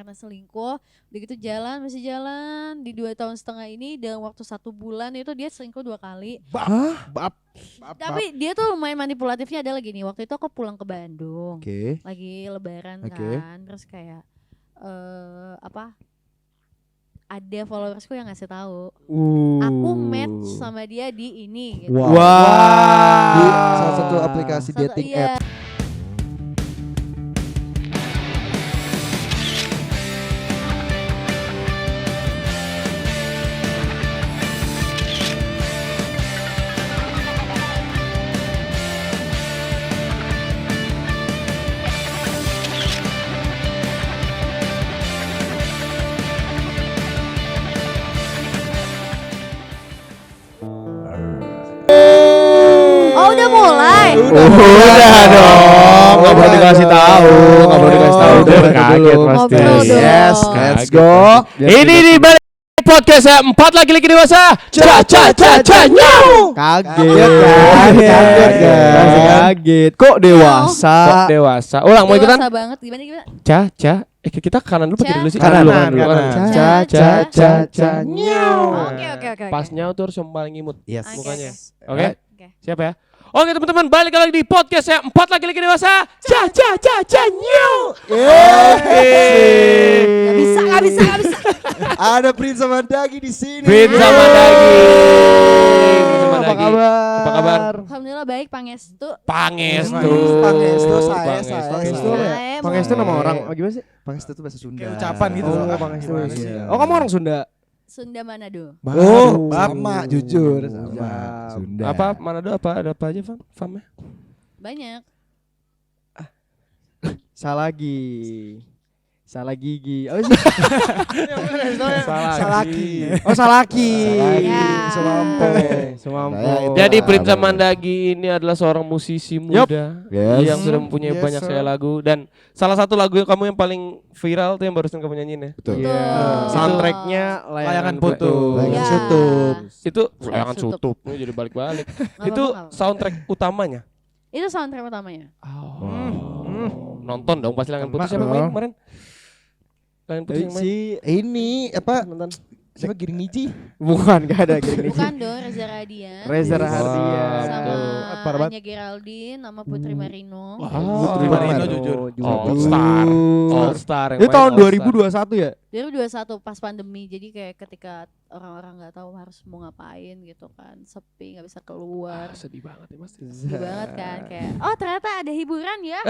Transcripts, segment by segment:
karena selingkuh. Udah gitu masih jalan di 2 tahun setengah ini dalam waktu 1 bulan itu dia selingkuh 2 kali. Tapi dia tuh lumayan manipulatifnya adalah gini, waktu itu aku pulang ke Bandung. Lagi lebaran kan, terus kayak ada followersku yang ngasih tahu. Aku match sama dia di ini gitu. Di salah satu aplikasi dating app. Udah mulai. Udah dong, nggak boleh dikasih tahu, Udah kaget pasti. Yes, let's go. Ini di balik podcast saya 4 laki-laki dewasa. Nyaw. Kaget. Kok dewasa? Ulang mau ikutan? Dewasa banget gimana? Kita kanan dulu pakai dulu sih. Kanan. Nyaw. Oke. Pas nyaw tuh harus yang paling imut. Yes. Mukanya. Oke. Siap ya? Oke teman-teman, balik lagi di podcast saya 4 laki-laki dewasa. Nyaw. Gak bisa. Ada Prince sama Dagi di sini. Prince sama Dagi. Apa kabar? Alhamdulillah baik, Pangestu. Pangestu, saya. Pangestu nama orang. Gimana sih? Pangestu itu bahasa Sunda. Kayak ucapan gitu. Oh, Pangestu. iya. Oh, kamu orang Sunda? Sunda Manado. Sama jujur. Sunda. Apa Manado ada apa aja, Famnya? Banyak. Salah gigi. Oh sih. Salaki. Oh Salaki. Sumampo. Jadi Prince Mandagi ini adalah seorang musisi muda Yes. yang sudah mempunyai banyak sekali lagu, dan salah satu lagu yang kamu yang paling viral tuh yang barusan kamu nyanyiin ya. Betul. Soundtracknya Layangan Putus. Layangan Ya. Sutup. Itu layangan Sutup. sutup. Ini jadi balik-balik. Nggak Itu apa-apa. soundtrack utamanya. Itu soundtrack utamanya. Nonton dong pas layangan putus. Siapa main kemarin? Layangan putus yang main. Si ini apa? Siapa Giring Niji? Bukan, gak ada gini. Bukan dong, Reza Radian. Reza Rahardian. Sama Parah banget. Anya Geraldine, sama Putri Marino. Putri Marino jujur. All Star. Itu tahun 2021 ya? 2021 pas pandemi, jadi kayak ketika orang-orang nggak tahu harus mau ngapain gitu kan, sepi nggak bisa keluar. Sedih banget ya Mas. Sedih banget kan, kayak ternyata ada hiburan ya.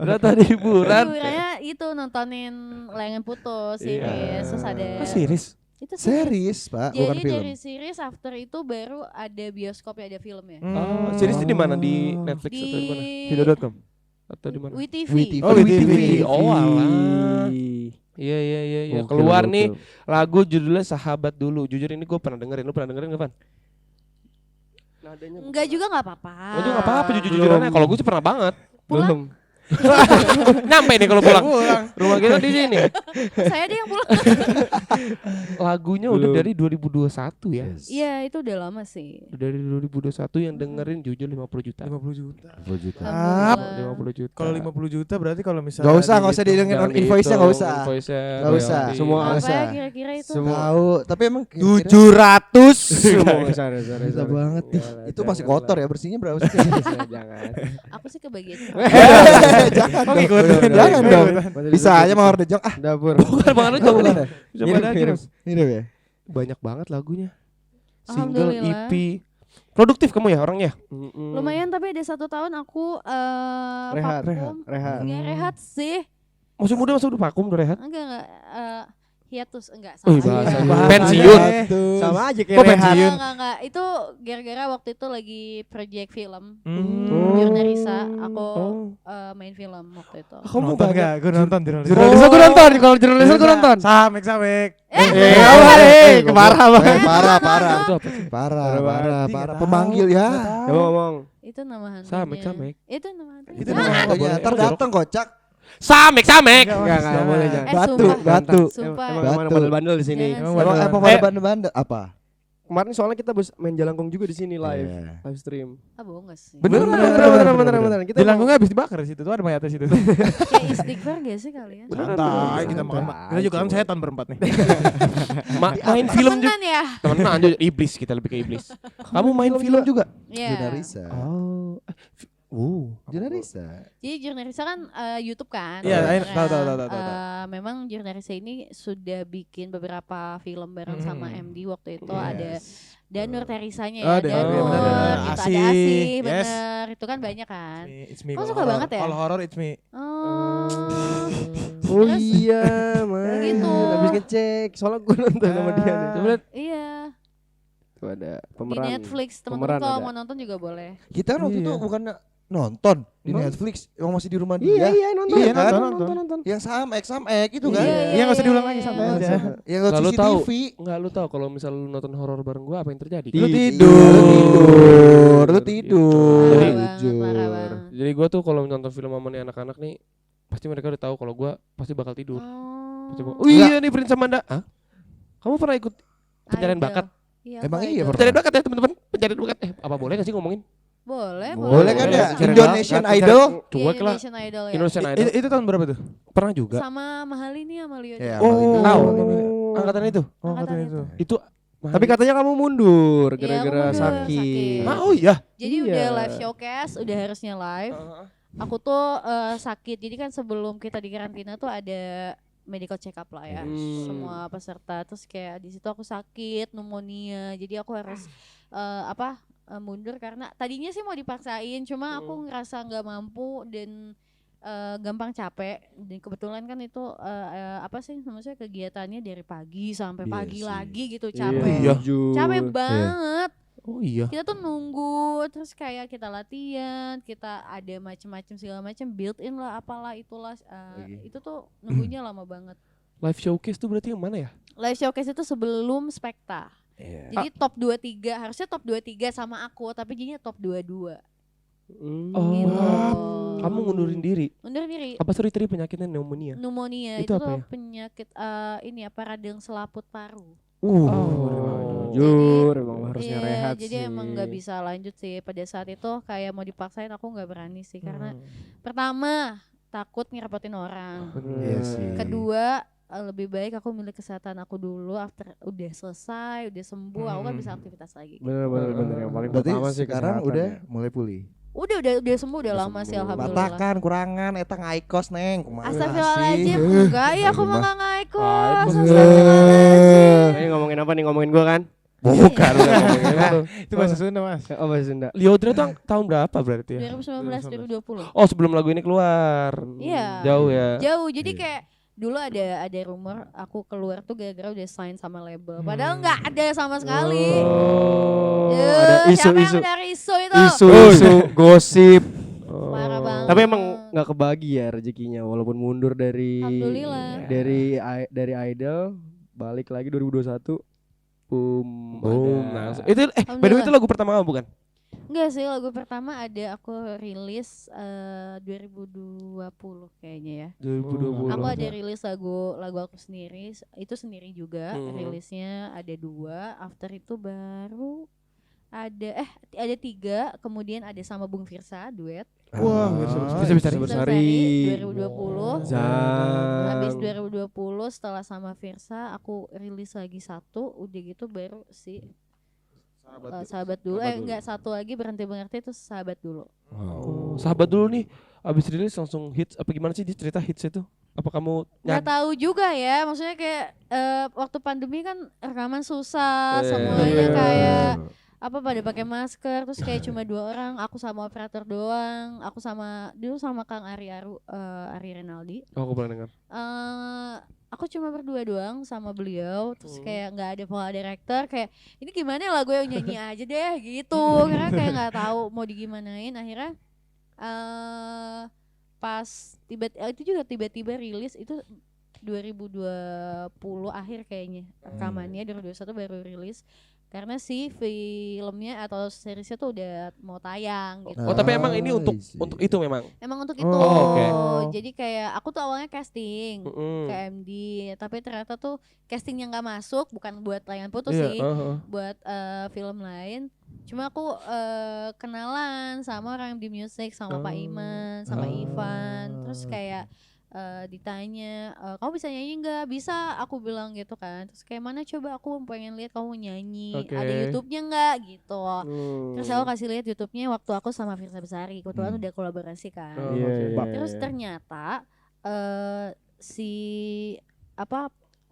Ternyata ada hiburan. Hiburannya itu nontonin Layangan Putus series, terus ada Series. itu Series, Pak, bukan jadi film. dari series after itu baru ada bioskopnya, ada filmnya Oh, series itu di mana? Di Netflix atau di mana? di Video.com. Atau di mana? WeTV. Oh, WeTV. Oh, alah. Iya. Keluar nih lagu judulnya Sahabat Dulu. Jujur ini gue pernah dengerin. Lu pernah dengerin gak, Van? Enggak juga nggak apa-apa. Oh, itu gak apa-apa jujur-jujurannya. Kalau gue sih pernah banget. Pulang. Nyampe nih kalau pulang. Rumah kita di sini. Saya deh yang pulang. Lagunya udah dari 2021 ya. Iya, itu udah lama sih. Dari 2021 yang dengerin jujur 50 juta. 50 juta. 50 juta. Kalau 50 juta berarti kalau misalnya Gak usah didengerin on invoice-nya, gak usah. Nggak usah. Semua Apa usah. ya kira-kira itu? Tahu, tapi emang 700. Bisa banget nih. Itu masih kotor ya, bersihnya berapa sih? Jangan. Aku sih kebagian. Jangan dong. Ikutan. Jangan dong. Bisa aja mawar dejong. Dapur. Bukan Bang Anu coba nih. Bisa Ngirim, pada ngirim. Ini ya. banyak banget lagunya. Single, Alhamdulillah. EP. Produktif kamu ya orangnya? Lumayan, tapi ada 1 tahun aku Rehat. vakum. Nggak rehat sih. Masih muda udah vakum udah rehat. Enggak hiatus enggak Wih, salah. bahasa Iya. pensiun. Sama aja Kok kayak pensiun? Enggak. Itu gara-gara waktu itu lagi project film. Oh. Jurnalisa, aku main film waktu itu. Kamu Nonton banyak. gak? Gue nonton jurnalis. Jurnalis gue nonton. Kalau jurnalis gue nonton. Samek. Parah banget. Parah. Itu apa sih? Parah. Pemanggil ya. Coba ngomong. Itu nama hantunya. Samek. Itu nama hantunya. Itu nama hantunya. Ntar dateng kocak. Samek. Enggak boleh jangan. Batu. Sumpah. Emang bandel-bandel di sini. Jangan Emang sih. apa pada bandel-bandel? Apa? kemarin soalnya kita main Jalangkung juga di sini live stream. Bohong gak sih? Beneran. Kita Jalangkungnya habis dibakar di situ tuh ada mayat di situ. Kayak istighfar gak sih kalian? Santai kita makan. Kita juga kan setan berempat nih. Main film juga. Temenan ya? Temenan aja iblis, kita lebih ke iblis. Kamu main film juga? Iya. Jurnalisa. Jurnalisa. Jadi Jurnalisa kan YouTube kan. Iya, tahu. Memang Jurnalisa ini sudah bikin beberapa film bareng sama MD waktu itu ada Danur Terisanya ya, Danur, gitu, ada Asih, bener, itu kan banyak kan. Kau suka banget ya? Kalau horror it's me. Oh iya, man. Gitu. Habis ngecek, soalnya gue nonton sama dia nih. Coba lihat. Iya. Tuh ada Di pemeran. Netflix, teman-teman Pemeran kalau ada. mau nonton juga boleh. Kita kan waktu itu bukan nonton di Netflix, emang masih di rumah Iya, dia. nonton. Iya kan? Nonton. Yang Samek itu kan? Iya, nggak usah diulang lagi, santai aja. Yang Nggak, lu tahu. CCTV. Enggak, lu tahu kalau misal lu nonton horor bareng gua apa yang terjadi? Lu Jadi- tidur. Parah banget. Jadi gua tuh kalau nonton film sama nih anak-anak nih pasti mereka udah tahu kalau gua pasti bakal tidur. Pasti gua, iya nih Prince Amanda. Hah? Kamu pernah ikut pencarian Idol. bakat? Iya, Emang aku iya, idol. Pencarian bakat ya teman-teman? Pencarian bakat. Apa boleh gak sih ngomongin? Boleh, Boleh kan ya? Pencarian Indonesian bakat, Idol. Cuek lah. Indonesian Idol ya. Indonesian Idol. Itu tahun berapa tuh? Pernah juga. Sama Mahalini sama Leo. Ya, Oh, tahu. angkatan itu. Oh, Angkatan katanya itu. itu. Itu Tapi katanya kamu mundur Iya, gara-gara aku mundur, sakit. sakit. oh iya. Jadi Iya. udah live showcase, udah harusnya live. Aku tuh sakit. Jadi kan sebelum kita di karantina tuh ada medical check up lah ya. Semua peserta, terus kayak di situ aku sakit, pneumonia. Jadi aku harus mundur karena tadinya sih mau dipaksain, cuma aku ngerasa nggak mampu dan gampang capek. Dan kebetulan kan itu maksudnya kegiatannya dari pagi sampai Iya pagi sih. lagi gitu, capek. Iya. Capek banget. Oh iya. Kita tuh nunggu, terus kayak kita latihan, kita ada macem-macem segala macem, build in lah, apalah itulah. Itu tuh nunggunya lama banget. Live showcase tuh berarti yang mana ya? Live showcase itu sebelum Spekta. Jadi top 23, harusnya top 23 sama aku, tapi jadinya top 22. Gitu. Kamu ngundurin diri. Undur diri. Apa sorry penyakitnya pneumonia? Pneumonia Itu itu apa tuh ya? penyakit radang selaput paru. Jujur, emang harusnya Iya, rehat jadi sih. emang nggak bisa lanjut sih pada saat itu, kayak mau dipaksain aku nggak berani sih karena pertama takut ngerepotin orang, Iya sih. kedua lebih baik aku milik kesehatan aku dulu, after udah selesai udah sembuh aku kan bisa aktivitas lagi. Bener yang paling Berarti pertama sih sekarang kesehatan udah ya. mulai pulih. Udah sembuh udah lama sih alhamdulillah. Batakan kurangan eta ngaikos neng. Kumaha Astagfirullahaladzim, sih? enggak ya aku mah nggak ngaikos. Ngaikos. Astagfirullahaladzim. Ini ngomongin apa nih? Ngomongin gua kan? Bukan, udah ngomongin itu. Itu bahasa Sunda, Mas. Oh, bahasa Sunda. Liodra tuh tahun berapa berarti ya? 2019 2020. Oh sebelum lagu ini keluar. Iya. Jauh ya. Jauh, jadi kayak dulu ada rumor aku keluar tuh gara-gara udah sign sama label. Padahal nggak ada sama sekali. Oh, Yuh, ada siapa yang isu-isu. benar isu itu? Isu gosip. Parah banget. Tapi emang nggak kebagi ya rezekinya walaupun mundur dari Alhamdulillah. dari Idol balik lagi 2021. Boom. Ada. Nah, itu by the way itu lagu pertama kamu bukan? Enggak sih, lagu pertama ada aku rilis 2020 kayaknya ya. 2020. Aku ada rilis lagu aku sendiri, itu sendiri juga. Rilisnya ada 2, after itu baru ada 3, kemudian ada sama Bung Firsa duet. Wah, bisa bersari. 2020. Habis 2020 setelah sama Firsa aku rilis lagi 1, udah gitu baru si sahabat dulu. Enggak, satu lagi berhenti mengerti itu sahabat dulu. Sahabat dulu nih abis rilis langsung hits apa gimana sih cerita hits itu? Apa kamu Nggak tahu juga ya, maksudnya kayak waktu pandemi kan rekaman susah, semuanya kayak pada pakai masker, terus kayak cuma 2 orang, aku sama operator doang, aku dulu sama Kang Ari Renaldi. Oh, aku pernah dengar. Aku cuma berdua doang sama beliau, terus kayak nggak ada vocal director, kayak ini gimana lagu yang nyanyi aja deh gitu, karena kayak nggak tahu mau digimanain. Akhirnya pas itu juga tiba-tiba rilis itu 2020 akhir kayaknya, rekamannya 2021 baru rilis. karena si filmnya atau seriesnya tuh udah mau tayang gitu. Oh, tapi emang ini untuk I see. itu memang. Emang untuk itu. Oh, oke. Jadi kayak aku tuh awalnya casting ke MD, tapi ternyata tuh castingnya nggak masuk, bukan buat layangan putus sih, buat film lain. Cuma aku kenalan sama orang di music, sama Pak Iman, sama Ivan. Terus kayak ditanya, kamu bisa nyanyi nggak? Bisa, aku bilang gitu kan. Terus kayak mana coba, aku pengen lihat kamu nyanyi. Ada YouTube-nya nggak gitu. Terus aku kasih lihat YouTube-nya waktu aku sama Firsa Besari. Kebetulan udah kolaborasi kan. Terus ternyata si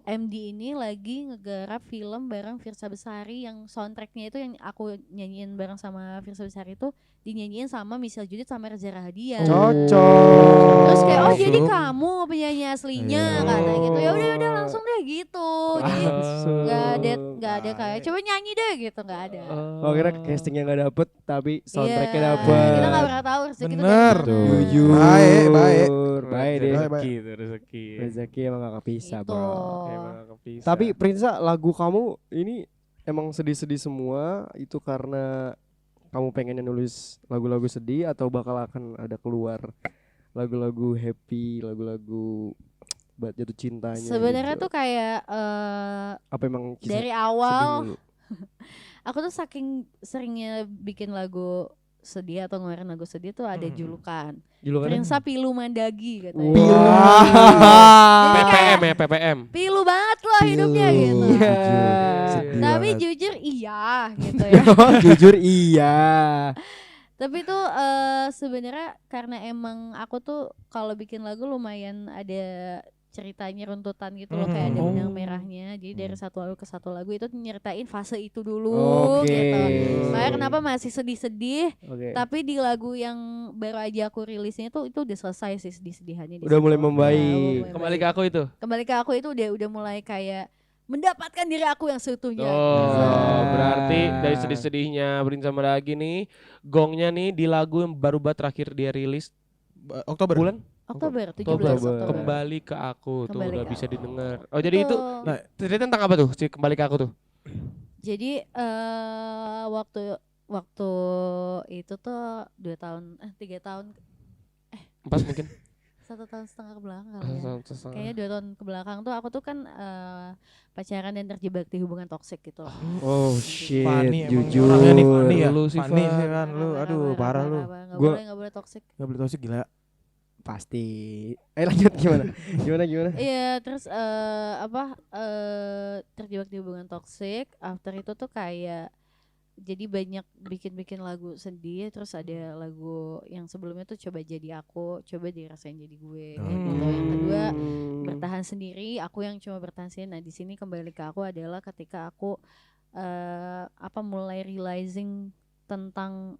MD ini lagi ngegarap film bareng Firsa Besari yang soundtracknya itu yang aku nyanyiin bareng sama Firsa Besari itu dinyanyiin sama Michelle Judith sama Reza Rahadian. Cocok. Terus kayak jadi kamu penyanyi aslinya kata gitu. Ya udah langsung deh gitu. Jadi nggak ada kayak coba nyanyi deh gitu, nggak ada. Oh, kira castingnya nggak dapet tapi soundtracknya Iya, dapet. kita nggak pernah tahu rezeki itu Bener. dari mana. Jujur. Baik. Baik deh. Rezeki. Rezeki emang gak kepisah, Gitu. bro. Tapi Prinsa, lagu kamu ini emang sedih-sedih semua itu karena kamu pengennya nulis lagu-lagu sedih atau bakal akan ada keluar lagu-lagu happy, lagu-lagu buat jatuh cintanya? Sebenarnya gitu? tuh kayak apa emang dari awal aku tuh saking seringnya bikin lagu sedih atau ngeluarin lagu sedih tuh ada julukan. Prinsa Pilu Mandagi katanya. Jadi kayak, PPM. pilu banget loh hidupnya gitu. Tapi jujur iya gitu ya. Jujur iya. Tapi tuh sebenarnya karena emang aku tuh kalau bikin lagu lumayan ada ceritanya, runtutan gitu loh, kayak ada benang merahnya. Jadi dari satu lagu ke satu lagu itu nyeritain fase itu dulu gitu. Makanya kenapa masih sedih-sedih, tapi di lagu yang baru aja aku rilisnya itu udah selesai sih sedih-sedihannya. Udah mulai membaik. Kembali ke aku itu. Kembali ke aku itu udah mulai kayak mendapatkan diri aku yang seutuhnya. Berarti dari sedih-sedihnya Prinsa Mandagi nih, gongnya nih di lagu yang baru terakhir dia rilis Oktober. bulan Oktober, 17 Oktober. Oktober. Kembali ke aku tuh Kembali udah ke bisa Aku. didengar. Oh jadi Betul. itu cerita tentang apa tuh? Si Kembali ke Aku tuh? Jadi waktu itu tuh 3 tahun 4 mungkin. 1,5 tahun ke belakang kali ya. Kayaknya 2 tahun ke belakang tuh aku tuh kan pacaran dan terjebak di hubungan toksik gitu. Oh shit, Fanny emang jujur. orangnya nih Fanny ya. Lu sih, Fanny Fan. sih kan lu, aduh parah lu. Nggak boleh toksik. Gak boleh toksik gila. Pasti. Lanjut gimana? Gimana? Iya, terus terjebak di hubungan toksik. After itu tuh kayak jadi banyak bikin lagu sedih. Terus ada lagu yang sebelumnya tuh coba jadi aku, coba dirasain jadi gue. Kayak gitu. Yang kedua bertahan sendiri. Aku yang cuma bertahan sendiri. Nah di sini Kembali ke Aku adalah ketika aku mulai realizing tentang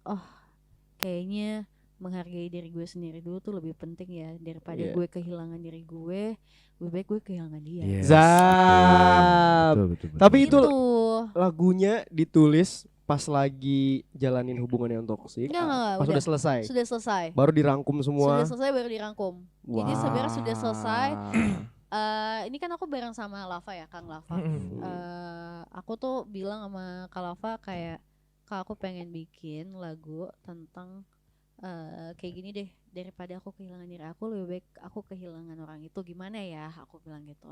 kayaknya menghargai diri gue sendiri dulu tuh lebih penting ya daripada gue kehilangan diri gue. Lebih baik gue kehilangan dia. Zap. Betul. Tapi itu Gitu. lagunya ditulis pas lagi jalanin hubungan yang toksik. Enggak, Pas udah. sudah selesai. Sudah selesai. Baru dirangkum semua. Sudah selesai baru dirangkum. Jadi sebenarnya sudah selesai. Ini kan aku bareng sama Lava ya, Kang Lava. Aku tuh bilang sama Kak Lava kayak, Kak aku pengen bikin lagu tentang kayak gini deh, daripada aku kehilangan diri aku lebih baik aku kehilangan orang itu, gimana ya, aku bilang gitu,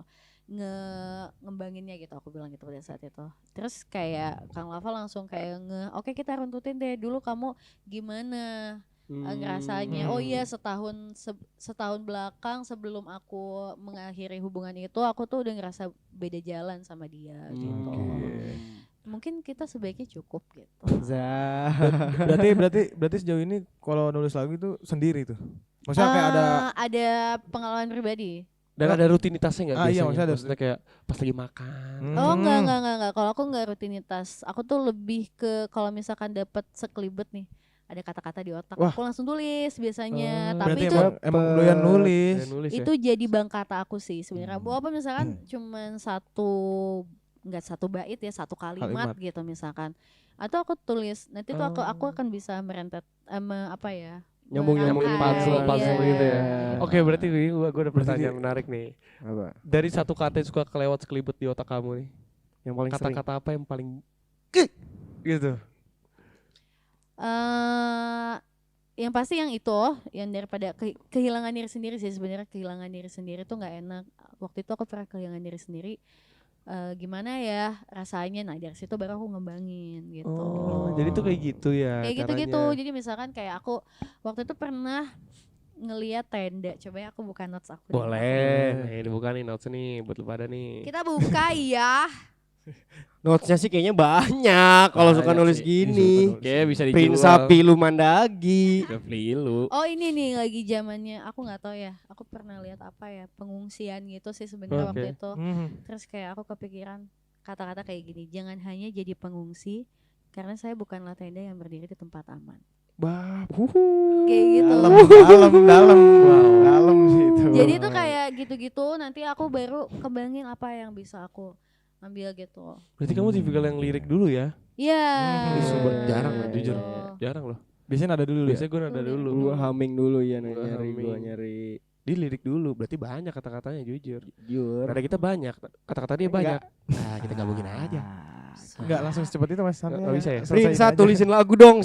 ngembanginnya gitu, aku bilang gitu pada saat itu. Terus kayak Kang Lava langsung kayak oke kita runtutin deh dulu kamu gimana ngerasanya. Oh iya, setahun belakang sebelum aku mengakhiri hubungan itu aku tuh udah ngerasa beda jalan sama dia gitu. Mungkin kita sebaiknya cukup gitu. Berarti sejauh ini kalau nulis lagu itu sendiri tuh. Maksudnya kayak ada pengalaman pribadi. Dan ada rutinitasnya nggak biasanya? Iya, maksudnya kayak pas lagi makan. Oh enggak. Kalau aku enggak rutinitas. Aku tuh lebih ke kalau misalkan dapat sekelibet nih, ada kata-kata di otak, aku langsung tulis biasanya. Tapi berarti itu emang doyan nulis. itu jadi bangkata aku sih sebenarnya. Apa misalkan cuman nggak satu bait ya, satu kalimat gitu misalkan. Atau aku tulis nanti tuh aku akan bisa merentet nyambung puzzle gitu ya. Oke, berarti gue ada pertanyaan menarik nih. Apa? Dari satu kata yang suka kelewat sekelibet di otak kamu nih, Yang paling sering. kata-kata apa yang paling gitu. Yang pasti yang itu, yang daripada kehilangan diri sendiri sih sebenarnya. Kehilangan diri sendiri tuh nggak enak. Waktu itu aku pernah kehilangan diri sendiri. Gimana ya rasanya? Nah dari situ baru aku ngembangin gitu. Jadi tuh kayak gitu ya. Kayak gitu-gitu. caranya. Jadi misalkan kayak aku waktu itu pernah ngeliat tenda. Coba ya aku buka notes aku. Boleh. Nah, ini bukan nih notes nih buat lu pada nih. Kita buka ya. Notesnya sih kayaknya banyak kalau suka Banyak nulis sih. gini. Kayak bisa dijual. Prinsa Pilu Mandagi. Pilu. Oh ini nih lagi zamannya. Aku nggak tahu ya. Aku pernah lihat apa ya pengungsian gitu sih sebenarnya waktu itu. Terus kayak aku kepikiran kata-kata kayak gini. Jangan hanya jadi pengungsi karena saya bukanlah tenda yang berdiri di tempat aman. Kayak gitu. Dalam sih itu. Jadi itu kayak gitu-gitu nanti aku baru kembangin apa yang bisa aku ambil gitu. Berarti kamu tipikal yang lirik dulu ya? Iya. Jarang loh, jujur. Gitu. Jarang loh. Biasanya nada dulu ya. Biasanya gue nada dulu. Gua humming dulu ya Gua nyari humming. gua nyari. Dia lirik dulu, berarti banyak kata-katanya jujur. Jujur. Nada kita banyak, kata-kata dia banyak. Nah, kita gabungin aja. Enggak langsung secepat itu Mas. Nggak bisa ya? Prinsa tulisin lagu dong.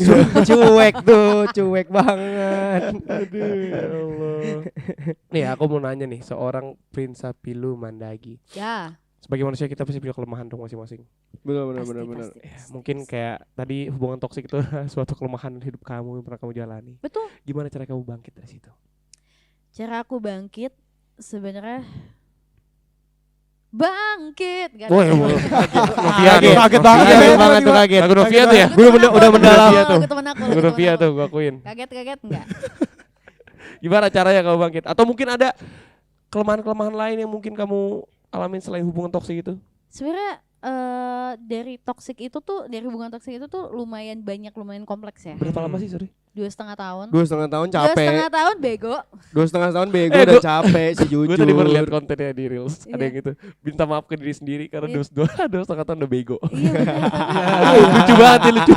Cuek tuh, cuek banget. Aduh, ya Allah. Nih, aku mau nanya nih, seorang Prinsa Pilu Mandagi. Ya. Sebagai manusia kita pasti punya kelemahan dong masing-masing. Benar. Pasti. Ya, mungkin kayak tadi hubungan toksik itu suatu kelemahan hidup kamu yang pernah kamu jalani. Betul. Gimana cara kamu bangkit dari situ? Cara aku bangkit sebenarnya bangkit. Gak Woi, ada. Novia tuh. Kaget banget. Kaget banget tuh kaget. Lagu Novia tuh ya? Lagu temen udah aku, mendalam. lagu temen aku, Lagu Novia tuh gua akuin. Kaget enggak? Gimana caranya kamu bangkit? Atau mungkin ada kelemahan-kelemahan lain yang mungkin kamu alamin selain hubungan toksik itu? Sebenarnya dari hubungan toksik itu tuh lumayan kompleks ya. Berapa lama sih, sorry? 2,5 tahun. 2,5 tahun capek. 2,5 tahun bego. 2,5 tahun bego Eh, udah gua- capek sih jujur. Gue tadi baru lihat kontennya di Reels. Ada Iya. yang gitu. Minta maaf ke diri sendiri karena Iya. 2,5 tahun udah bego. Iya benar. Lucu banget ya, lucu.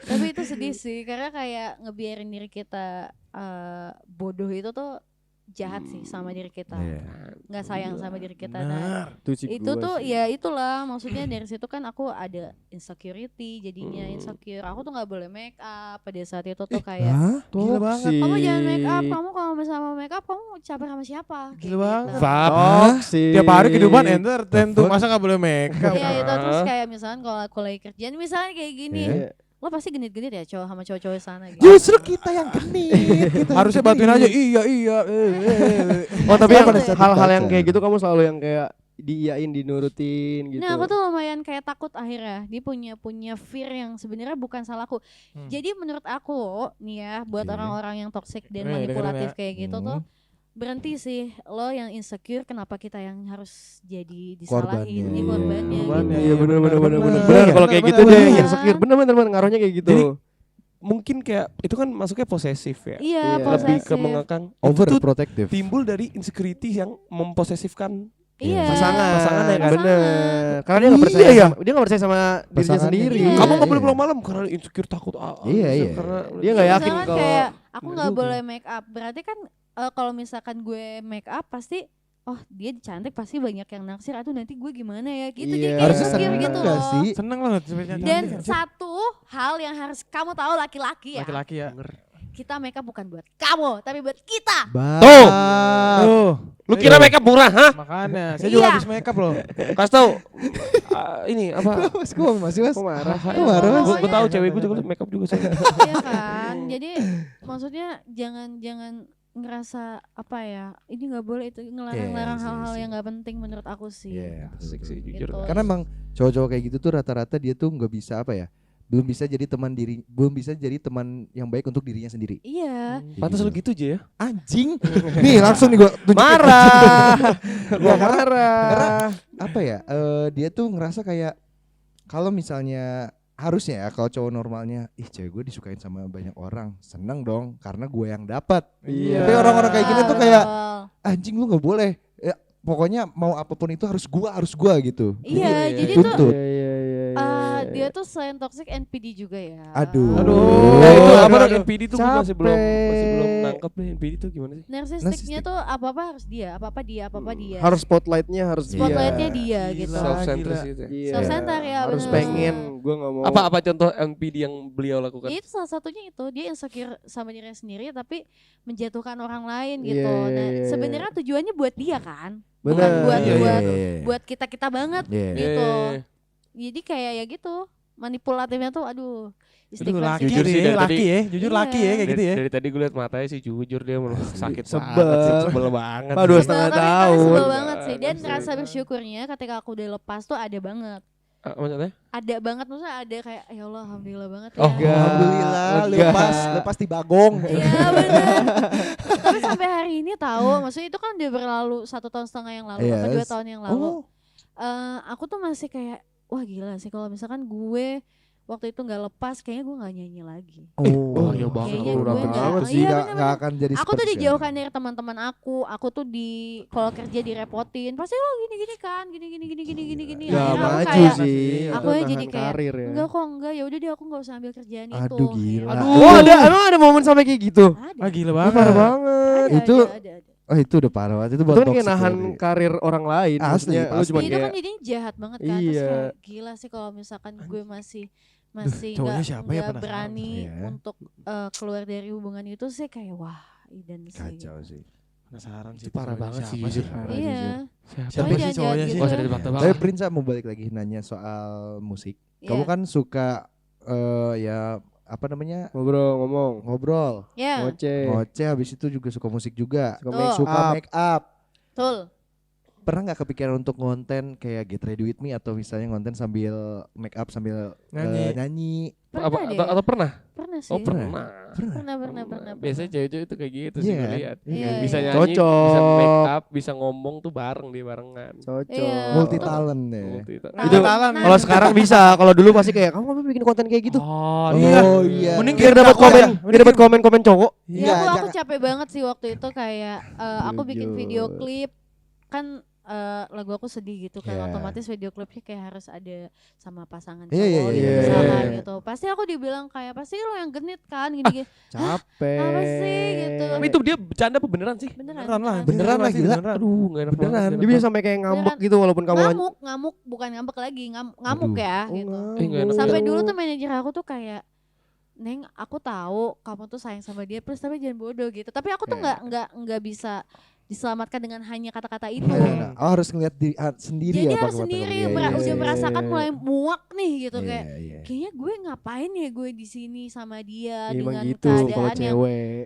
Tapi itu sedih sih karena kayak ngebiarin diri kita bodoh itu tuh jahat sih sama diri kita. Nggak sayang sama diri kita. Nah, Tuh sih itu gua tuh sih. ya itulah maksudnya dari situ kan aku ada insecurity jadinya insecure. Aku tuh nggak boleh make up pada saat itu tuh kayak Gila banget. kamu jangan make up, kamu kalau misalnya mau make up kamu capek sama siapa? Gila banget. Toxic. Tiap hari kehidupan entertain tuh. Masa enggak boleh make up? Iya itu terus kayak misalnya kalau aku lagi kerjaan misalnya kayak gini, lo pasti genit-genit ya cowok sama cowok-cowok sana gitu. Justru kita yang genit. Harusnya bantuin aja. Iya. Oh tapi Iya, apa betul. hal-hal yang kayak gitu kamu selalu yang kayak diiyain, dinurutin gitu. Nah aku tuh lumayan kayak takut akhirnya. Dia punya fear yang sebenarnya bukan salahku. Jadi menurut aku nih ya buat orang-orang yang toxic dan Nih, manipulatif dengerin ya. kayak gitu tuh berhenti sih. Lo yang insecure kenapa kita yang harus jadi disalahin Korbannya. nih korbannya Korbannya, gitu. Iya benar. Bener. Kalau kayak gitu Bener. deh yang insecure. Bener ngaruhnya kayak gitu. Jadi, mungkin kayak itu kan masuknya posesif ya. Iya, Lebih ke posesif. mengekang. Itu tuh Overprotective. timbul dari insecurity yang memposesifkan Iya. Pasangannya kan. Bener. Karena dia nggak percaya. Iya. Dia nggak percaya sama dirinya Pasangannya. sendiri. Iya. Kamu nggak boleh pulang malam karena insecure takut. Iya. Karena Dia nggak yakin Misalkan kalau kayak aku bener nggak juga. boleh make up. Berarti kan kalau misalkan gue make up pasti dia cantik pasti banyak yang naksir. Aduh nanti gue gimana ya gitu. Jadi Iya. kayak Harusnya insecure seneng gitu gak loh. sih? Seneng loh sebenarnya. Dan satu hal yang harus kamu tahu laki-laki ya, Laki-laki ya. kita make up bukan buat kamu, tapi buat kita. Tuh. Tuh. Lu kira makeup murah, hah? Makanya saya juga Iya. habis make up loh. Kasih tau. Ini apa? Mas, kok masih mas? Kok marah? Kok marah mas? Gue tahu cewek gue juga makeup juga sih. Iya kan. Jadi maksudnya jangan ngerasa apa ya, ini nggak boleh itu ngelarang-larang Yes, hal-hal yes. yang nggak penting menurut aku sih. Iya, Asik sih Gitu. jujur. Karena emang cowok-cowok kayak gitu tuh rata-rata dia tuh nggak bisa apa ya? Belum bisa jadi teman yang baik untuk dirinya sendiri. Iya. Pantas lu gitu aja ya. Anjing. Nih langsung nih gua tunjukin. Marah. Gua Marah. Karena apa ya? Dia tuh ngerasa kayak kalau misalnya harusnya ya kalau cowok normalnya, cewek gue disukain sama banyak orang, seneng dong karena gue yang dapat. Iya. Tapi orang-orang kayak gini tuh kayak Betul. anjing lu nggak boleh. Ya, pokoknya mau apapun itu harus gua gitu. Iya, jadi tuh tuntut. Iya. di dia tuh selain toxic NPD juga ya. Aduh. Nah, itu apa Aduh, dong aduh. NPD tuh gue masih belum nangkep nih NPD tuh gimana sih? Narsistiknya tuh apa-apa harus dia, apa-apa dia. Harus spotlightnya harus Spotlightnya dia. dia gitu. Self-centered gila. gitu ya. Iya. Self-centered ya, Harus bener. pengen, gue nggak mau. Apa contoh NPD yang beliau lakukan? Ya itu salah satunya itu, dia insecure sama dirinya sendiri tapi menjatuhkan orang lain gitu. Iya, Nah, iya. sebenarnya tujuannya buat dia kan. Bener. Bukan buat Iya, iya, buat kita banget Iya. gitu. Eh, Jadi kayak ya gitu, manipulatifnya tuh aduh. Aduh istighfar laki sih. Jujur sih, ya, dari laki tadi- ya, jujur Iya. laki ya kayak gitu ya. Dari tadi gue liat matanya sih jujur dia malah sakit Sebel. banget sih, sebel banget. Pak, 2,5 Sebel, tapi tahun. sebel banget sih. Dan Sebel rasa banget. bersyukurnya ketika aku udah lepas tuh ada banget. Maksudnya? Ada banget, maksudnya ada kayak ya Allah alhamdulillah banget ya. Oh, Alhamdulillah Lega. lepas di bagong. Iya benar. Tapi sampai hari ini tahu, maksudnya itu kan udah berlalu 1,5 tahun yang lalu, apa 2 Yes. tahun yang lalu. Oh. Aku tuh masih kayak wah gila sih kalau misalkan gue waktu itu nggak lepas, kayaknya gue nggak nyanyi lagi. Oh, iya banget. Kayaknya Udah gue banget nggak. sih, Iya nggak bener-bener. akan jadi Aku tuh seperti dijauhkan sekarang. dari teman-teman aku tuh kalau kerja direpotin, pasti lo gini-gini kan, gini. Gak Akhirnya aku maju kayak, sih. aku itu ya nahan jadi kayak, karir ya. enggak kok enggak, ya udah deh aku nggak usah ambil kerjaan itu. Aduh, gila. Akhirnya- Oh emang ada momen sampai kayak gitu? Ada. Ah gila Wah, banget. parah banget. Ada, Itu- ada. Oh itu udah parah banget. Itu buat Itu kan kayak toxic nahan berarti. karir orang lain. Asli, Maksudnya lu pasti. cuma Itu kayak kan jadinya jahat banget kan. Terus Iya. kayak gila sih kalau misalkan gue masih cowoknya siapa ya, nggak penasaran. berani Iya. untuk keluar dari hubungan itu sih kayak wah idan sih. Kacau sih. Penasaran sih. Itu parah cowoknya banget sih, siapa jujur. Parah Iya. jujur. Siapa? Siapa Pokoknya sih jangan cowoknya gitu sih? Gak usah ditebak-tebak. Tapi Prinsa mau balik lagi nanya soal musik. Kamu Iya. kan suka ya apa namanya ngobrol, Iya. ngoceh, habis itu juga suka musik juga, Suka Tuh. make up. Betul. Pernah nggak kepikiran untuk ngonten kayak Get Ready With Me atau misalnya ngonten sambil make up sambil nyanyi? Pernah deh. Atau pernah? Pernah sih. Oh pernah. Pernah. Biasanya cewek-cewek itu kayak gitu sih Iya gue kan? lihat. Iya, Bisa iya. nyanyi, Cocok. bisa make up, bisa ngomong tuh bareng dia barengan. Cocok. Iya. Multi talent ya. Multi- Itu Talan, kalau sekarang bisa, kalau dulu pasti kayak kamu ngapain bikin konten kayak gitu. Oh, Oh iya. Mending Biar dapat komen, biar dapat komen cowok. Iya, aku jangan- capek banget sih waktu itu kayak aku bikin Jujur. video klip kan lagu aku sedih gitu kan, Iya. otomatis video klipnya kayak harus ada sama pasangan Iya, iya, cowok iya, gitu iya. misalkan gitu. Pasti aku dibilang kayak pasti lo yang genit kan gini-gini. Capek. Apa sih gitu. Tapi itu dia bercanda apa beneran sih? Beneran. Beneran lah. Beneran lah, gila. Aduh, gak enak Beneran. banget. Dia bisa sampai kayak ngambek gitu walaupun kamu Ngamuk bukan ngambek lagi, ngamuk Aduh. ya Oh, gitu. Nggak enak. Sampai dulu tuh manajer aku tuh kayak Neng, aku tahu kamu tuh sayang sama dia, plus tapi jangan bodoh gitu. Tapi aku tuh nggak bisa diselamatkan dengan hanya kata-kata itu. Nah, oh, harus ngeliat sendiri Jadi ya harus Bang, sendiri Iya, iya, udah iya, merasakan iya. mulai muak nih gitu Iya, kayak iya. kayaknya gue ngapain ya gue di sini sama dia emang dengan gitu kalau keadaan yang cewek.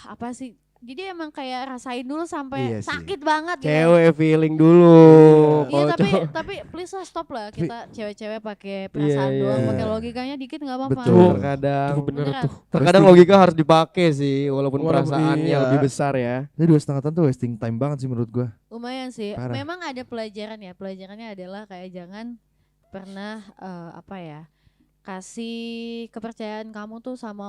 apa sih. Jadi emang kayak rasain dulu sampai Iya sih. sakit banget gitu. Cewek feeling dulu. Iya Kalau tapi cowok tapi please lah stop lah kita cewek-cewek pakai perasaan Iya, doang, iya. pakai logikanya dikit nggak apa-apa. Betul. terkadang Tuh bener Beneran. tuh. terkadang logika harus dipakai sih walaupun Walaupun perasaannya iya. lebih besar ya. Ini 2,5 tahun tuh wasting time banget sih menurut gua. Lumayan sih. Parah. Memang ada pelajaran ya. Pelajarannya adalah kayak jangan pernah apa ya kasih kepercayaan kamu tuh sama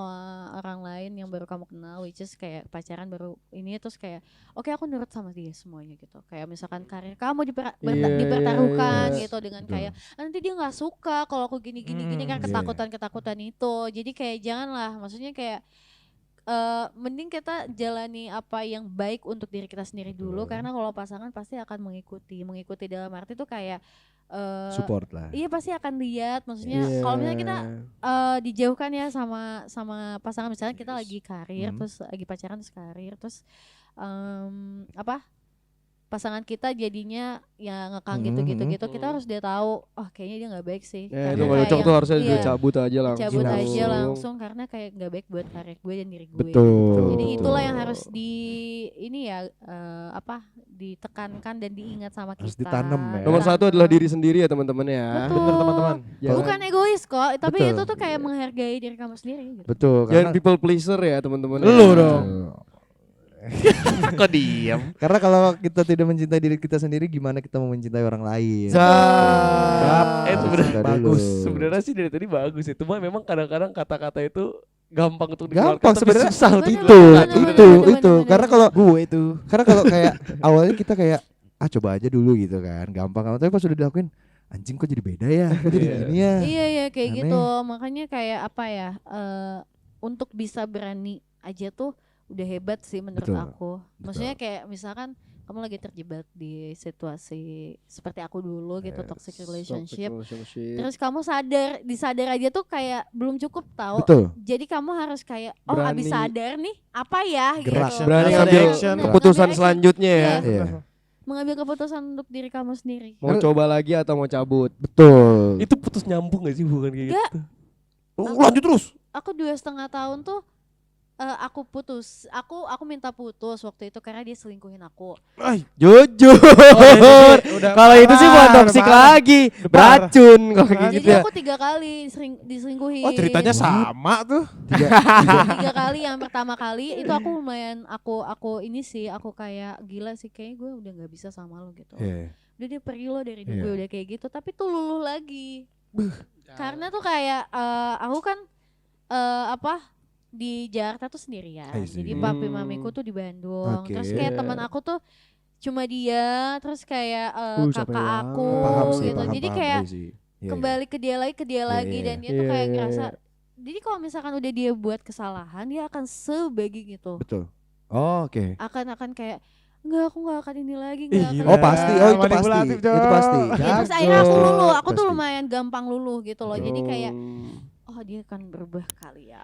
orang lain yang baru kamu kenal, which is kayak pacaran baru ini terus kayak oke aku nurut sama dia semuanya gitu. Kayak misalkan karir kamu Iya, dipertaruhkan iya. gitu dengan Betul. kayak nanti dia nggak suka kalau aku gini gini kan iya. ketakutan itu. Jadi kayak janganlah, maksudnya kayak mending kita jalani apa yang baik untuk diri kita sendiri dulu, karena kalau pasangan pasti akan mengikuti dalam arti tuh kayak Support lah. iya pasti akan lihat, maksudnya Iya. kalau misalnya kita dijauhkan ya sama pasangan, misalnya kita lagi karir terus lagi pacaran terus karir terus apa pasangan kita jadinya ya ngekang gitu kita harus dia tahu oh kayaknya dia nggak baik sih. Ya, Karena itu kalau kayak cocok tuh yang- harusnya iya, dicabut aja langsung. dicabut aja langsung karena kayak nggak baik buat karir gue dan diri gue. Betul. Jadi itulah yang harus ini ya apa ditekankan dan diingat sama kita. Harus ditanam ya. Nomor satu adalah diri sendiri ya teman-teman ya. Betul. Bener teman-teman. Jangan- Bukan egois kok, tapi Betul. itu tuh kayak menghargai diri kamu sendiri gitu. Betul. Jangan people pleaser ya teman-teman. Lu ya. dong. Kok diam? Karena kalau kita tidak mencintai diri kita sendiri, gimana kita mau mencintai orang lain? Zap. Sebenarnya Cinta bagus. dulu. Sebenarnya sih dari tadi bagus itu. Cuma memang kadang-kadang kata-kata itu gampang untuk dikeluarkan, Gampang tapi sebenarnya. susah Bener, gitu. bener, Itu. bener. Karena kalau Gue itu. kayak awalnya kita kayak coba aja dulu gitu kan, gampang. Tapi pas udah dilakuin, anjing kok jadi beda ya, kok jadi gini ya. Iya kayak Aneh. gitu. Makanya kayak apa ya? Untuk bisa berani aja tuh udah hebat sih menurut Betul, aku. Maksudnya kayak misalkan kamu lagi terjebak di situasi seperti aku dulu gitu, toxic relationship. Terus kamu disadar aja tuh kayak belum cukup tahu. Betul. Jadi kamu harus kayak Berani. habis sadar nih apa ya Gerak. gitu. Berani Iya, ngambil bener. keputusan Ngambil action. selanjutnya ya. Iya. Iya. Mengambil keputusan untuk diri kamu sendiri. Mau coba lagi atau mau cabut? Betul. Itu putus nyambung gak sih, bukan kayak Enggak. gitu? Lanjut terus. Aku 2,5 tahun tuh aku putus. Aku minta putus waktu itu karena dia selingkuhin aku. Jujur. Kalau itu sih bukan toksik lagi, Udah parah. beracun kalau kayak Jadi gitu ya. aku 3 kali diselingkuhin. Oh ceritanya sama tuh. 3 kali. Yang pertama kali itu aku lumayan aku ini sih, aku kayak gila sih, kayaknya gue udah nggak bisa sama lo gitu. Iya. Udah dia pergi lo dari hidup Iya. gue, udah kayak gitu. Tapi tuh luluh lagi. Karena tuh kayak aku kan di Jakarta tuh sendirian. I see. Jadi papi mamiku tuh di Bandung. Oke. Terus kayak teman aku tuh cuma dia, terus kayak capek kakak banget. aku Paham sih, gitu. paham, Jadi paham, kayak iya sih. Iya, kembali ke dia lagi Iya. dan dia tuh Iya, kayak iya, ngerasa. iya. Jadi kalau misalkan udah dia buat kesalahan, dia akan sebagi gitu. Betul. Oh, oke. Akan kayak enggak, aku enggak akan ini lagi, Ih, enggak akan. gila. Oh pasti, oh itu pasti, Manipulatif, itu Cok. pasti. Ya, terus Jago. akhirnya aku luluh, aku tuh Pasti. lumayan gampang luluh gitu loh. Jadi kayak Hmm. oh dia akan berubah kali ya.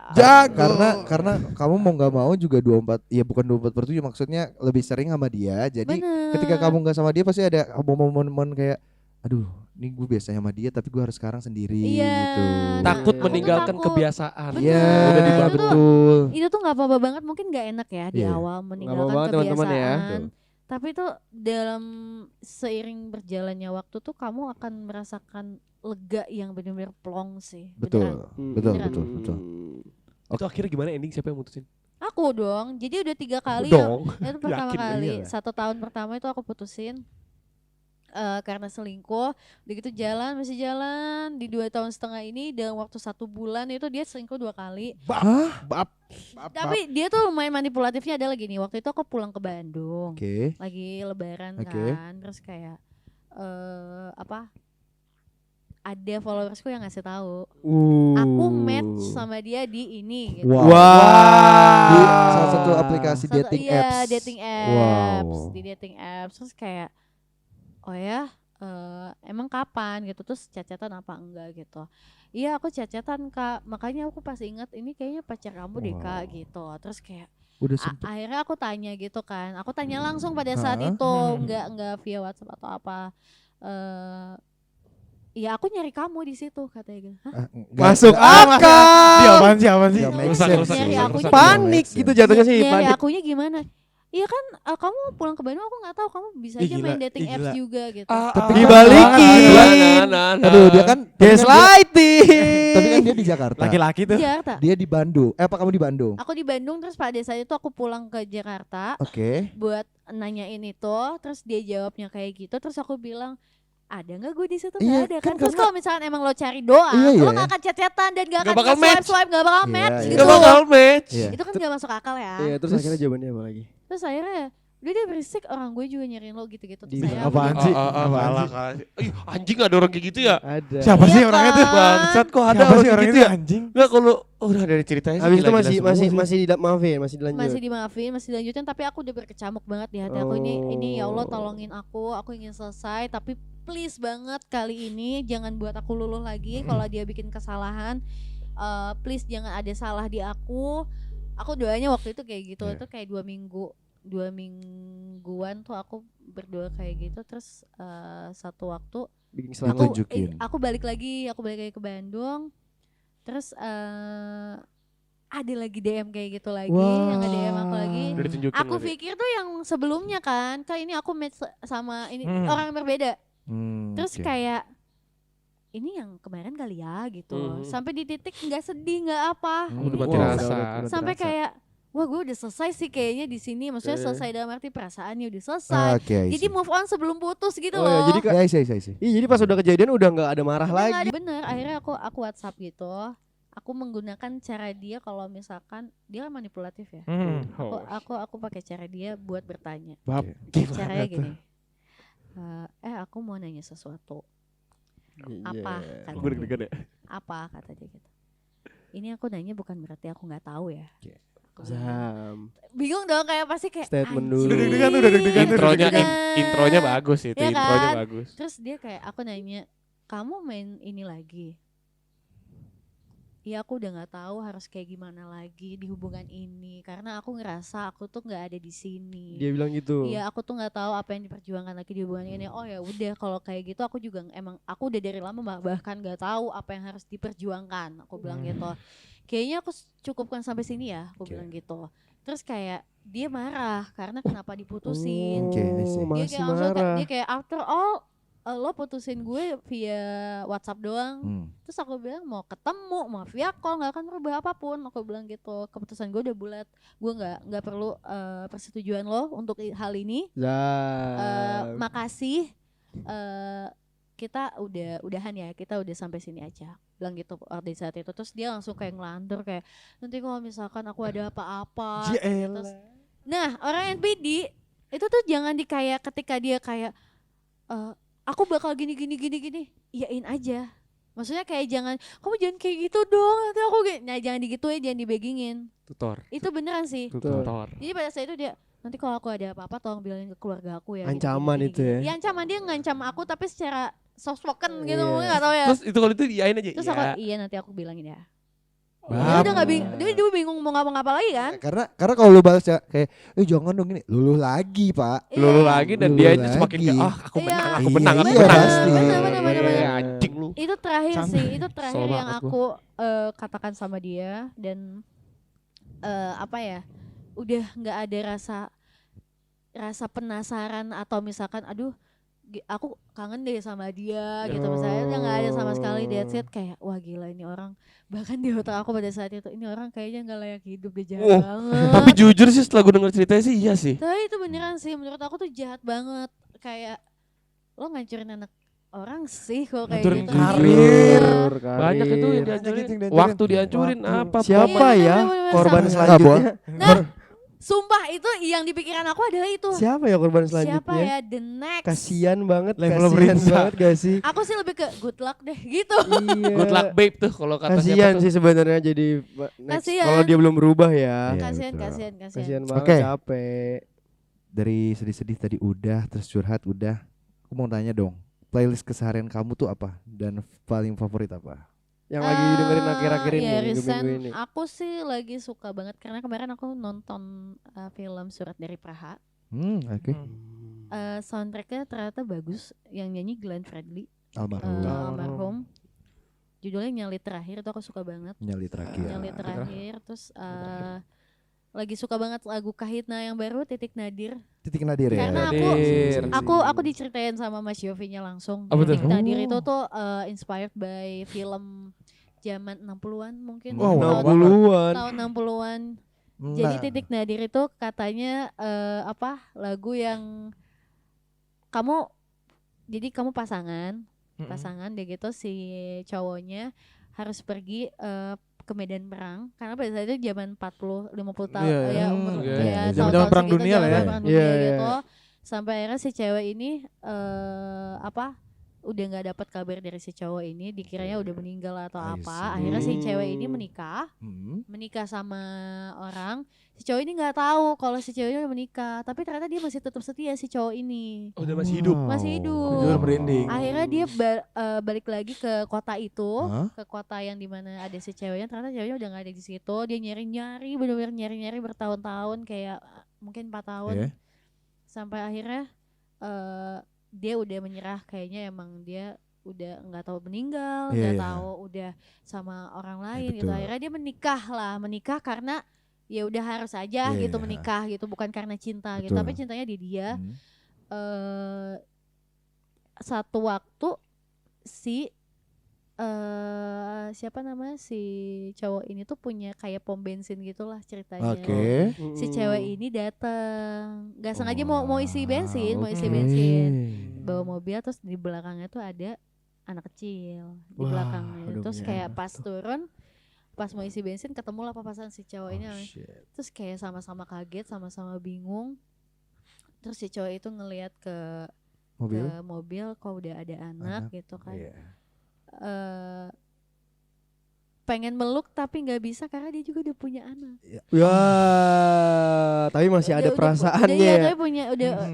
Karena kamu mau nggak mau juga 24, ya bukan 24/7, maksudnya lebih sering sama dia. Jadi Bener. ketika kamu nggak sama dia pasti ada momen-momen kayak, aduh, ini gue biasa sama dia tapi gue harus sekarang sendiri Iya. gitu. Takut Aku tuh meninggalkan takut. kebiasaan. Bener. Iya, Udah Itu dibangun. tuh- betul. Itu tuh nggak apa-apa banget, mungkin nggak enak ya di Iya. awal meninggalkan apa-apa, teman-teman ya. kebiasaan. Tapi tuh dalam seiring berjalannya waktu tuh kamu akan merasakan lega yang benar-benar plong sih. Beneran. Betul, betul, Beneran. betul, betul. Itu akhirnya gimana ending, siapa yang mutusin? Aku dong. Jadi udah 3 kali. Dong. Itu pertama Yakin kali. iyalah. 1 tahun pertama itu aku putusin. Karena selingkuh. Udah gitu masih jalan. Di 2,5 tahun ini dalam waktu 1 bulan itu dia selingkuh 2 kali. Bab. Tapi dia tuh lumayan manipulatifnya adalah gini. Waktu itu aku pulang ke Bandung. Oke. Lagi lebaran Oke. kan. Terus kayak ada followersku yang ngasih tahu aku match sama dia di ini gitu. Wow. Wah. Di salah satu aplikasi dating Iya, apps. dating apps. Wow. Di dating apps. Terus kayak oh ya, emang kapan gitu, terus cacatan apa enggak gitu. Iya aku cacatan Kak, makanya aku pas inget ini kayaknya pacar kamu deh Kak gitu. Terus kayak Udah sempet. akhirnya aku tanya gitu kan, aku tanya langsung pada saat itu, enggak via WhatsApp atau apa. Ya aku nyari kamu di situ katanya gitu. Hah? Masuk Dia akal. apaan sih? Nggak make Rusak, sense. rusak, Nyari rusak, akunya rusak. Panik gitu jatuhnya sih, Nyari panik. akunya gimana? Iya kan kamu pulang ke Bandung, aku nggak tahu kamu bisa Ih, aja main gila, dating ih, apps gila. juga gitu. Tapi Dibalikin. Aduh, dia kan Gaslighting. tapi kan dia di Jakarta. Laki-laki tuh. Jakarta. Dia di Bandung. Apa kamu di Bandung? Aku di Bandung, terus pada saat itu aku pulang ke Jakarta Oke. buat nanyain itu, terus dia jawabnya kayak gitu, terus aku bilang ada nggak gue di situ? Iya, Nggak ada kan kan. Terus karena- kalau misalkan emang lo cari doang, Iya, lo iya. nggak akan chat-chatan dan nggak akan bakal match. swipe, nggak bakal Iya, match iya. gitu. Gak bakal match. Iya. Itu kan nggak masuk akal ya. Iya, terus akhirnya jawabannya apa lagi? Terus akhirnya udah dia berisik, orang gue juga nyariin lo gitu-gitu. Terus Di- saya Apaan sih? Anjing ada orang kayak gitu ya? Ada. Siapa sih Iya orangnya tuh? kan? Bangsat kok ada Siapa orang sih kayak orangnya gitu tuh ya? anjing? Enggak, kalau udah dari ceritanya sih Habis itu gila-gila masih semua sih. maafin, masih dilanjut. masih dimaafin, masih dilanjutin, tapi aku udah berkecamuk banget di hati aku, ini ya Allah tolongin aku ingin selesai, tapi please banget kali ini jangan buat aku luluh lagi. Kalau dia bikin kesalahan, please jangan ada salah di aku. Aku doanya waktu itu kayak gitu. Itu kayak 2 mingguan tuh aku berdoa kayak gitu. Terus satu waktu Bikin Aku- selanjut. tunjukin. aku balik lagi ke Bandung. Terus ada lagi DM kayak gitu lagi, yang nge-DM aku lagi. Udah ditunjukin Aku berarti. pikir tuh yang sebelumnya kan, Kak ini aku match sama ini orang yang berbeda. Terus Oke. kayak ini yang kemarin kali ya gitu. Mhm. Sampai di titik nggak sedih nggak apa. Udah mati Wah, rasa. udah Sampai terasa. kayak wah gue udah selesai sih kayaknya di sini. Maksudnya Iya. selesai dalam arti perasaannya udah selesai. Oke, I Jadi see. move on sebelum putus gitu Oh loh. ya, jadi Ya, I see. Iya, jadi pas udah kejadian udah nggak ada marah Udah lagi. nggak ada, bener. Akhirnya aku WhatsApp gitu. Aku menggunakan cara dia kalau misalkan dia kan manipulatif ya. Aku pakai cara dia buat bertanya. Bab. Caranya gini. Aku mau nanya sesuatu. Apa kata Gue dia. deg-degan ya. Apa kata dia gitu. Ini aku nanya bukan berarti aku nggak tahu ya. Aku bilang, Zam. bingung dong kayak pasti kayak Statement anjing. dulu. Udah deg-degan tuh, udah deg-degan tuh. Intronya Deg-degan. intronya bagus itu, Ya intronya kan? bagus. Terus dia kayak aku nanya, kamu main ini lagi? Ya aku udah nggak tahu harus kayak gimana lagi di hubungan ini karena aku ngerasa aku tuh nggak ada di sini. Dia bilang gitu. Iya aku tuh nggak tahu apa yang diperjuangkan lagi di hubungan ini. Oh ya udah kalau kayak gitu aku juga emang aku udah dari lama bahkan nggak tahu apa yang harus diperjuangkan. Aku bilang gitu. Kayaknya aku cukupkan sampai sini ya. Aku bilang gitu. Terus kayak dia marah karena kenapa diputusin. Oke, I see. Dia Masih kayak langsung marah. dia kayak after all lo putusin gue via WhatsApp doang. Terus aku bilang mau ketemu, mau via call nggak akan berubah apapun. Aku bilang gitu. Keputusan gue udah bulat. Gue nggak perlu persetujuan lo untuk hal ini. Zam. Makasih. Kita udahan ya. Kita udah sampai sini aja. Bilang gitu di saat itu. Terus dia langsung kayak ngelantur kayak nanti kalau misalkan aku ada apa-apa. Terus, nah orang NPD itu tuh jangan kayak ketika dia kayak aku bakal gini, iyain aja. Maksudnya kayak kamu jangan kayak gitu dong. Nanti aku jangan digituin, jangan dibegingin. Tutor. Itu beneran sih. Tutor. Jadi pada saat itu dia nanti kalau aku ada apa-apa tolong bilangin ke keluarga aku ya. Ancaman itu ya. Iya ancaman dia ngancam aku tapi secara soft spoken gitu mungkin nggak tahu ya. Terus itu kalau itu diain aja. Terus aku iya nanti aku bilangin ya. Bab. Dia udah nggak bingung, dia bingung mau ngapa-ngapa lagi kan? Karena kalau lu balas ya kayak jangan dong ini luluh lagi pak. Lulu lagi dan Lulu dia itu lagi. semakin kayak aku Iya. menang, aku Iya, menang, aku iya, menang. pasti. Bener. Anjing lu. Itu terakhir sih, itu terakhir Kesel yang banget aku katakan sama dia dan apa ya, udah nggak ada rasa penasaran atau misalkan aduh aku kangen deh sama dia gitu misalnya dia nggak ada sama sekali that's it kayak wah gila ini orang bahkan di otak aku pada saat itu ini orang kayaknya nggak layak hidup dia jahat Oh, banget Tapi jujur sih setelah gue denger ceritanya sih iya sih. tapi itu beneran sih menurut aku tuh jahat banget kayak lo ngancurin anak orang sih kalau kayak Ngancurin gitu karir. Iya. Banyak itu yang Banyak dihancurin. itu yang dihancurin. Waktu dihancurin apa? Siapa Iya, ya bener-bener korban sama. selanjutnya? Nah, sumpah itu yang di pikiran aku adalah itu. Siapa ya korban Siapa selanjutnya? ya the next? Kasian banget, Level kasian Prinsa. banget gak sih? Aku sih lebih ke good luck deh gitu. Iya. Good luck babe tuh kalau kata Kasian siapa tuh. sih sebenarnya jadi next. Kasian. Kalau dia belum berubah ya. Iya, Kasian, betul. kasian, kasian. Kasian banget, Oke. capek. Dari sedih-sedih tadi udah, terus curhat udah. Aku mau tanya dong, playlist keseharian kamu tuh apa? Dan paling favorit apa? Yang lagi dengerin akhir-akhir ini, Ya, minggu-minggu recent ini. aku sih lagi suka banget karena kemarin aku nonton film Surat dari Praha. Oke. Soundtracknya ternyata bagus. Yang nyanyi Glenn Fredly, Almarhum. almarhum. Judulnya Nyali Terakhir itu aku suka banget. Nyali terakhir. Nyali Terakhir. Terus lagi suka banget lagu Kahitna yang baru Titik Nadir. Titik nadir ya. Karena Nadir. aku diceritain sama Mas Yofinya langsung. Apa tuh? Titik Nadir itu tuh inspired by film zaman 60-an mungkin. Wow, tahun, 60-an. tahun 60-an. Jadi Nah, Titik Nadir itu katanya lagu yang kamu pasangan deh gitu si cowoknya harus pergi ke medan perang karena pada saat itu zaman 40 50 tahun Iya, ya iya. umur Iya, ya iya. Zaman-zaman tahun-tahun perang segitu, dunia lah ya. zaman perang Iya, dunia iya. gitu. Sampai akhirnya si cewek ini udah nggak dapat kabar dari si cowok ini dikiranya udah meninggal atau I apa. see. Akhirnya si cewek ini menikah sama orang. Si cowok ini nggak tahu kalau si ceweknya udah menikah, tapi ternyata dia masih tetap setia si cowok ini. Oh, dia masih hidup. Masih hidup. Jujur merinding. Akhirnya dia balik lagi ke kota itu, Hah? ke kota yang dimana ada si ceweknya. Ternyata ceweknya udah nggak ada di situ. Dia nyari-nyari, benar-benar nyari-nyari bertahun-tahun, kayak mungkin 4 tahun. Iya. Sampai akhirnya dia udah menyerah, kayaknya emang dia udah nggak tahu meninggal, Iya, nggak iya. tahu udah sama orang lain gitu. betul. Akhirnya dia menikah karena ya udah harus aja Iya, gitu iya. menikah gitu, bukan karena cinta gitu, Betul. tapi cintanya di dia. Hmm. Satu waktu si siapa namanya si cowok ini tuh punya kayak pom bensin gitulah ceritanya. Oke. Si cewek ini datang, nggak sengaja mau isi bensin, bawa mobil, terus di belakangnya tuh ada anak kecil di Wah, belakangnya. udah Terus punya kayak anak pas turun, pas mau isi bensin ketemu lah papasan si cowok ini. Terus kayak sama-sama kaget, sama-sama bingung. Terus si cowok itu ngelihat ke Mobil. mobil kok udah ada anak gitu kan. Iya. pengen meluk tapi nggak bisa karena dia juga udah punya anak. Ya, tapi masih ada perasaannya. Iya, ya. tapi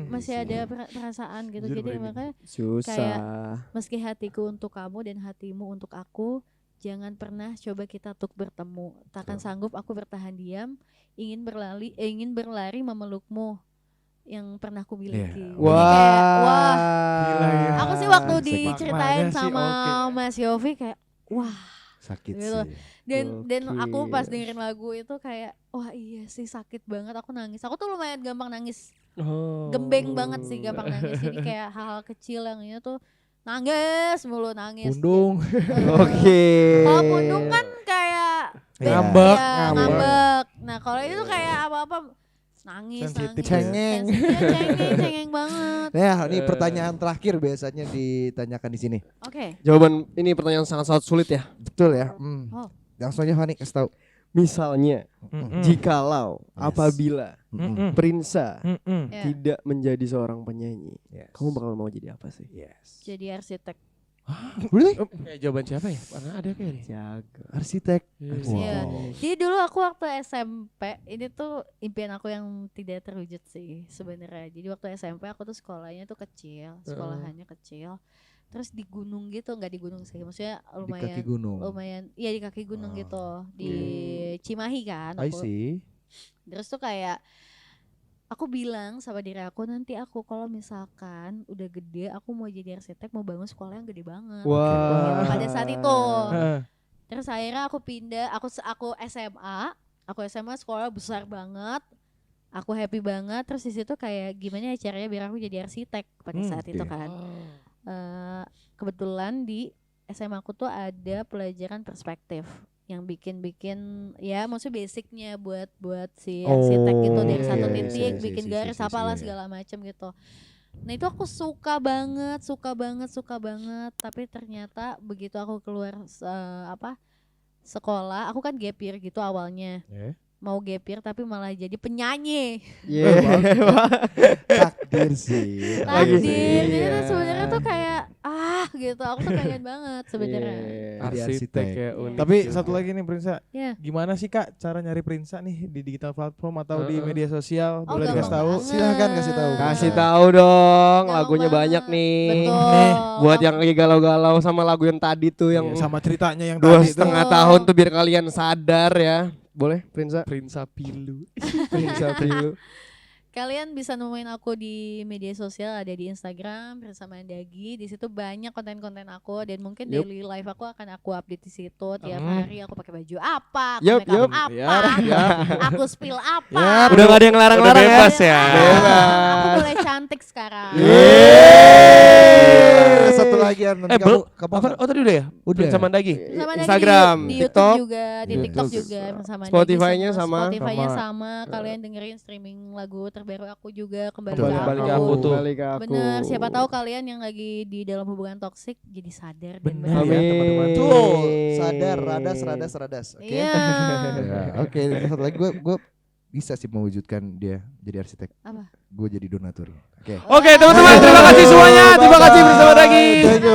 masih ada perasaan gitu. Jadi makanya susah. meski hatiku untuk kamu dan hatimu untuk aku, jangan pernah coba kita untuk bertemu. Takkan sanggup aku bertahan diam, ingin berlari memelukmu yang pernah ku miliki. Wah. Gila. Aku sih waktu Maknanya diceritain sih sama oke. Mas Yofi kayak wah. Sakit Gitu. sih. Dan aku pas Gokil. dengerin lagu itu kayak wah iya sih sakit banget, aku nangis. Aku tuh lumayan gampang nangis. Oh. Gembeng banget sih gampang nangis. Jadi kayak hal-hal kecil yang ini tuh nangis mulu nangis. Pundung. Oke. Kalau pundung kan kayak Ngambek, ya, ngambek. Nah, kalau itu kayak apa-apa nangis, Sensitif. nangis. Cengeng. Cengeng banget. Nah, ini pertanyaan terakhir biasanya ditanyakan di sini. Oke. Jawaban ini pertanyaan sangat sulit ya. Betul ya? Oh. Langsung aja Fani kasih tahu. Misalnya, Mm-mm. jikalau Yes. apabila Mm-mm. Prinsa Mm-mm. Ya, tidak menjadi seorang penyanyi, Yes. kamu bakal mau jadi apa sih? Yes. jadi arsitek. Really? Jawaban siapa ya? Mana ada kayaknya. Jago. Arsitek. Iya. Jadi dulu aku waktu SMP, ini tuh impian aku yang tidak terwujud sih sebenarnya. Jadi waktu SMP aku tuh sekolahnya tuh kecil, sekolahannya kecil. Terus di gunung gitu, nggak di gunung sih, maksudnya Di lumayan kaki gunung. lumayan iya di kaki gunung gitu, di Cimahi kan I aku. see. Terus tuh kayak aku bilang sama diri aku, nanti aku kalau misalkan udah gede aku mau jadi arsitek, mau bangun sekolah yang gede banget. Wah. Pada saat itu. Heeh. Terus akhirnya aku pindah, aku SMA sekolah besar banget. Aku happy banget. Terus di situ kayak gimana ya caranya biar aku jadi arsitek pada saat itu oke. kan. Kebetulan di SMA aku tuh ada pelajaran perspektif yang bikin ya maksudnya basicnya buat si arsitek gitu dari iya, satu iya, titik iya, bikin iya, garis iya, apalah iya. segala macam gitu. Nah itu aku suka banget tapi ternyata begitu aku keluar sekolah, aku kan gap year gitu awalnya. Mau gap year tapi malah jadi penyanyi. Takdir sih. Takdir. Iya. Jadi tuh sebenarnya tuh kayak gitu. Aku tuh pengen banget sebenarnya. Arsitek ya unik. Tapi juga. satu lagi nih Prinsa, Ya. gimana sih Kak cara nyari Prinsa nih di digital platform atau di Heeh. media sosial? Oh, Boleh gampang dikasih tahu? banget. Silahkan kasih tahu. Kasih tahu dong, Gampang lagunya banget. banyak nih. Betul. Nih, Buat yang lagi galau-galau sama lagu yang tadi tuh yang Iya, sama ceritanya yang dua tadi itu. setengah tahun tuh biar kalian sadar ya. Boleh Prinsa? Prinsa Pilu. Prinsa dulu. Kalian bisa nemuin aku di media sosial, ada di Instagram bersama Dagi. Di situ banyak konten-konten aku dan mungkin Yup. daily life aku akan aku update di situ tiap hari. Aku pakai baju apa, aku Yup, make up yup. apa, aku spill apa. Udah gak ada yang larang-larang Udah ya. bebas ya. Aku mulai cantik sekarang. Satu lagi ya nanti Bro, kamu oh tadi udah ya? Udah. Prinsa Mandagi. Bersama Dagi Instagram, di TikTok. YouTube juga, di YouTube. TikTok juga bersama Dagi Spotify-nya semua. sama. Spotify-nya sama. Kalian dengerin streaming lagu terbaru aku juga kembali Kembali ke ke aku tuh. Kembali ke aku. Bener, siapa tahu kalian yang lagi di dalam hubungan toksik jadi sadar dan Bener berubah. ya teman-teman. Tuh, sadar, radas. Oke. Iya. Ya, oke, satu lagi gue bisa sih mewujudkan dia jadi arsitek. Apa? Gue jadi donatur. Oke. Oke teman-teman, terima kasih semuanya. Terima kasih Prinsa Mandagi. Thank you,